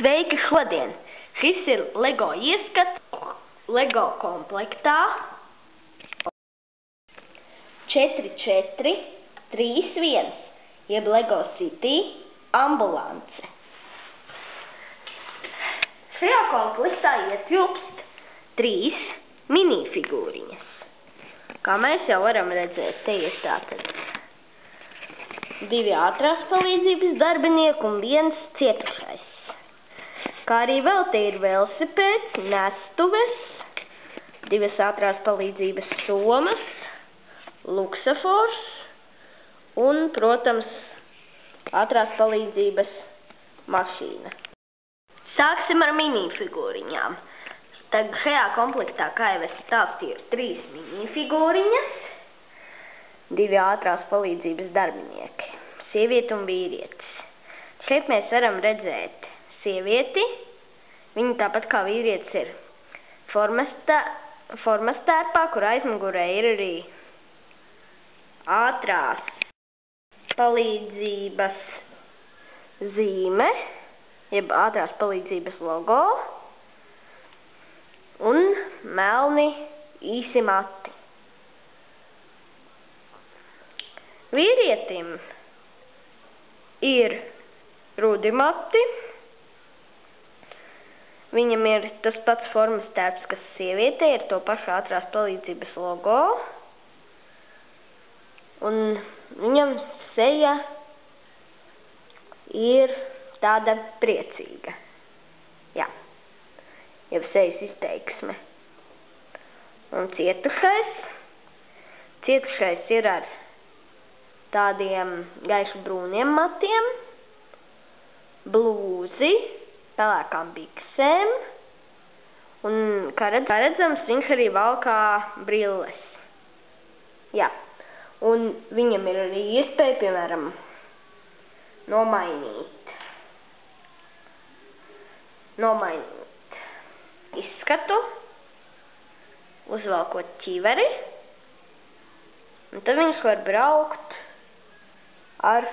Sveiki šodien! Šis ir LEGO ieskats LEGO komplektā 4-4-3-1, jeb LEGO City ambulance. Šajā komplektā ietilpst 3 minifigūriņas. Kā mēs jau varam redzēt, te ir tātad 2 ātrās palīdzības darbinieki un 1 cietušais. Kā arī vēl te ir velosipēds, nestuves, 2 ātrās palīdzības somas, luksafors un, protams, ātrās palīdzības mašīna. Sāksim ar minifigūriņām. Tagad šajā komplektā, kā jau es stāstīju, ir 3 minifigūriņas, 2 ātrās palīdzības darbinieki, sieviete un vīrietis. Šeit mēs varam redzēt sievieti, viņa tāpat kā vīrietis ir formas tērpā, kur aizmugurē ir arī ātrās palīdzības zīme, jeb ātrās palīdzības logo, un melni īsi mati. Vīrietim ir rudi mati, viņam ir tas pats formas tērps, kas sievietē, ir to pašu ātrās palīdzības logo, un viņam seja ir tāda priecīga. Jā, jau sejas izteiksme. Un cietušais ir ar tādiem gaišu brūniem matiem, blūzi, pelēkām biksēm, un, kā redzams, viņš arī valkā brilles. Jā, un viņam ir arī iespēja, piemēram, nomainīt izskatu, uzvalkot ķiveri, un tad viņš var braukt ar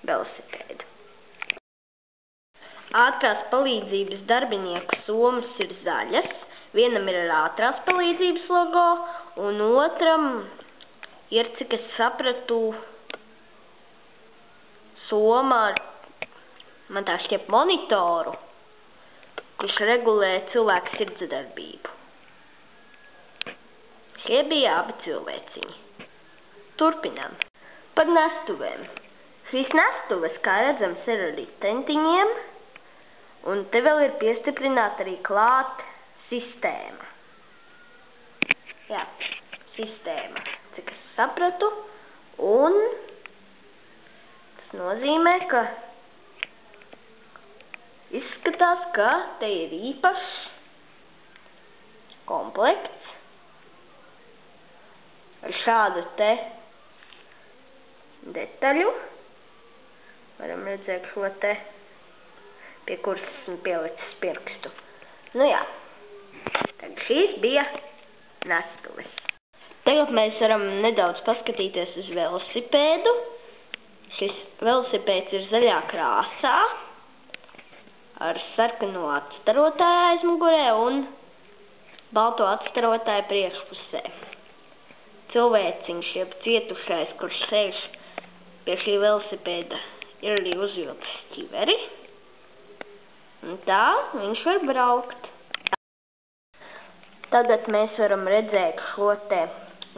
velosipēdu. Ātrās palīdzības darbinieku somas ir zaļas, vienam ir ar ātrās palīdzības logo, un otram ir, cik es sapratu, soma ar, man tā šķiet, monitoru, kurš regulē cilvēku sirdsdarbību. Šie bija abi cilvēciņi. Turpinām. Par nestuvēm. Šīs nestuves, kā redzams, ir ar riteņtiņiem, un te vēl ir piestiprināta arī klāt sistēma. Jā, sistēma, cik es sapratu, un tas nozīmē, ka izskatās, ka te ir īpašs komplekts ar šādu te detaļu. Varam redzēt šo te, pie kuras esmu pielicis pirkstu. Nu jā, tad šīs bija nestuves. Tagad mēs varam nedaudz paskatīties uz velosipēdu. Šis velosipēds ir zaļā krāsā, ar sarkano atstarotāju aizmugurē un balto atstarotāju priekšpusē. Cilvēciņš, jeb cietušais, kurš sēž pie šī velosipēda, ir arī uzvilcis ķiveri. Un tā viņš var braukt. Tagad mēs varam redzēt šo te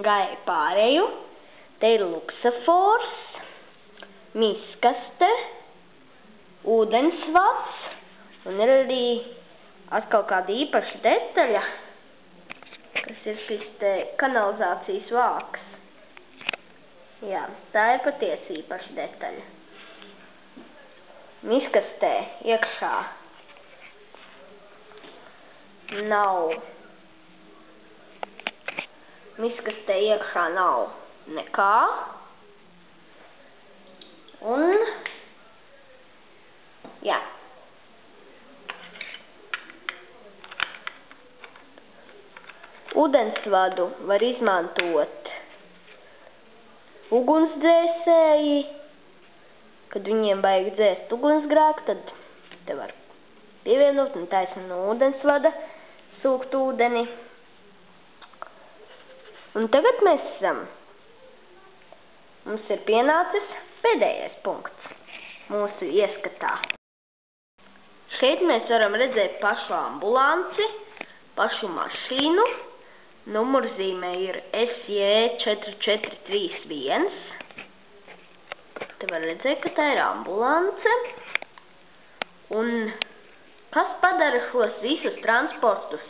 gaiļu pāreju. Te ir luksafors, miskaste, ūdensvads, un ir arī atkal kāda īpaša detaļa, kas ir šis te kanalizācijas vāks. Jā, tā ir patiesi īpaša detaļa. Miskastē iekšā nav nekā. Un, jā. Ūdensvadu var izmantot ugunsdzēsēji, kad viņiem vajag dzēst ugunsgrēku, tad te var pievienot un taisni no ūdensvada sūkt ūdeni. Un tagad mums ir pienācis pēdējais punkts mūsu ieskatā. Šeit mēs varam redzēt pašu ambulanci, pašu mašīnu. Numurzīmē ir SJ4431. Te var redzēt, ka tā ir ambulance. Un kas padara šos visus transportus,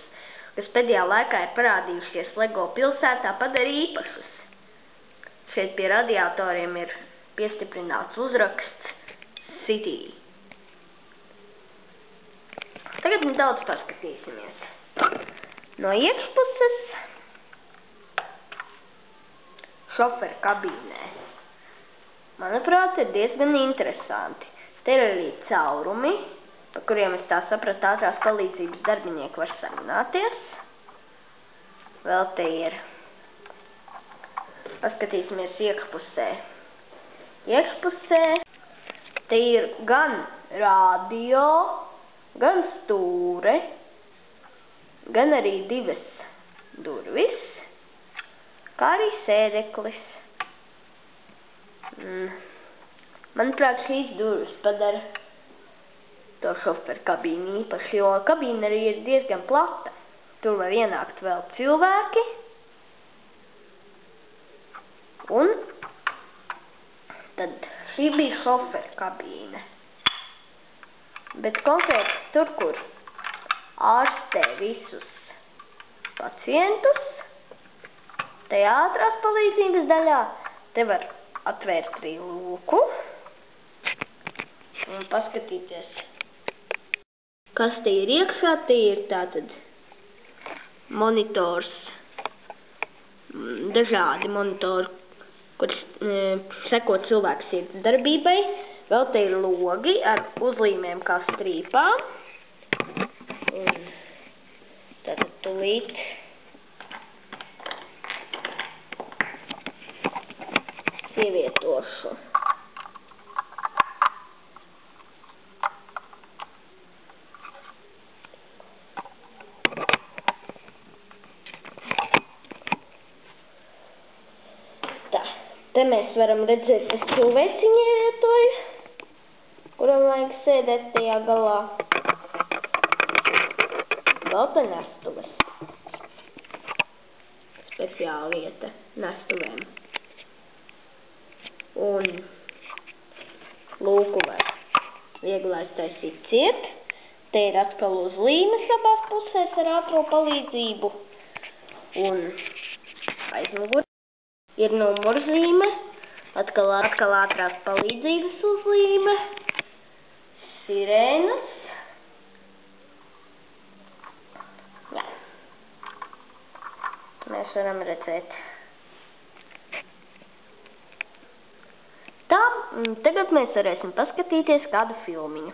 kas pēdējā laikā ir parādījušies LEGO pilsētā, padara īpašus? Šeit pie radiatoriem ir piestiprināts uzraksts City. Tagad nedaudz paskatīsimies. No iekšpuses šoferu kabīnē. Manuprāt, ir diezgan interesanti. Te ir arī caurumi, pa kuriem es tā sapratu ātrās palīdzības darbinieki var sarunāties. Vēl te ir. Paskatīsimies iekšpusē. Iekšpusē te ir gan radio, gan stūre, gan arī divas durvis, kā arī sēdeklis. Manuprāt, šīs durvis padara to šoferu kabīni īpaši, jo kabīna arī ir diezgan plata. Tur var ienākt vēl cilvēki. Un tad šī bija šoferu kabīne. Bet konkrēti tur, kur ārstē visus pacientus, te ātrās palīdzības daļā, te var atvērt arī lūku un paskatīties, kas te ir iekšā. Te ir tātad monitors, dažādi monitori, kur seko cilvēku sirds darbībai. Vēl te ir logi ar uzlīmēm kā strīpām. Un tātad tulīt ievietošu. Tā, te mēs varam redzēt, kas cilvēciņi ievietoju, kuram vajag sēdēt tajā galā. Vēl te nestuves. Speciāla vieta nestuvēm. Un lūku var viegli aiztaisīt ciet. Te ir atkal uzlīmes abās pusēs ar ātro palīdzību. Un aizmugurē ir numurzīme, atkal ātrās palīdzības uzlīme, sirēnas. Jā. Mēs varam redzēt. Tā, tagad mēs varēsim paskatīties kādu filmiņu.